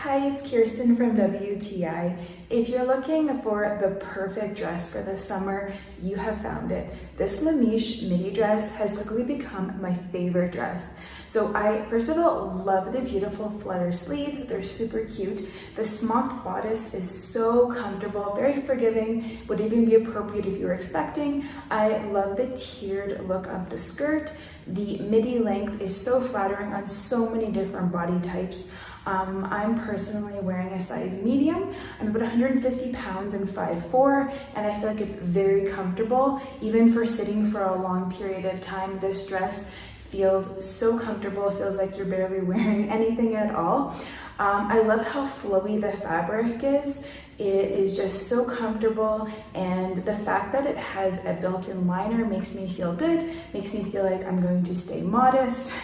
Hi, it's Kirsten from WTI. If you're looking for the perfect dress for the summer, you have found it. This LAMISSCHE midi dress has quickly become my favorite dress. So I, first of all, love the beautiful flutter sleeves. They're super cute. The smocked bodice is so comfortable, very forgiving, would even be appropriate if you were expecting. I love the tiered look of the skirt. The midi length is so flattering on so many different body types. I'm personally wearing a size medium. I'm about 150 pounds and 5'4", and I feel like it's very comfortable. Even for sitting for a long period of time, this dress feels so comfortable. It feels like you're barely wearing anything at all. I love how flowy the fabric is. It is just so comfortable, and the fact that it has a built-in liner makes me feel good, makes me feel like I'm going to stay modest.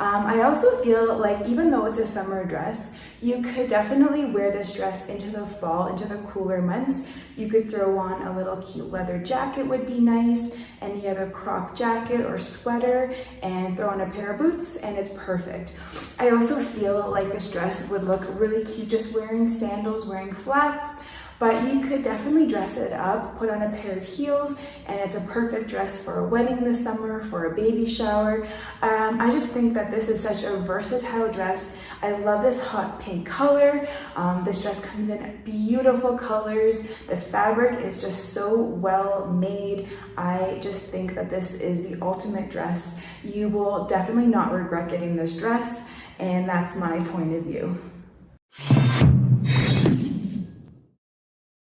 I also feel like even though it's a summer dress, you could definitely wear this dress into the fall, into the cooler months. You could throw on a little cute leather jacket would be nice, any other crop jacket or sweater, and throw on a pair of boots, and it's perfect. I also feel like this dress would look really cute just wearing sandals, wearing flats, but you could definitely dress it up, put on a pair of heels, and it's a perfect dress for a wedding this summer, for a baby shower. I just think that this is such a versatile dress. I love this hot pink color. This dress comes in beautiful colors. The fabric is just so well made. I just think that this is the ultimate dress. You will definitely not regret getting this dress, and that's my point of view.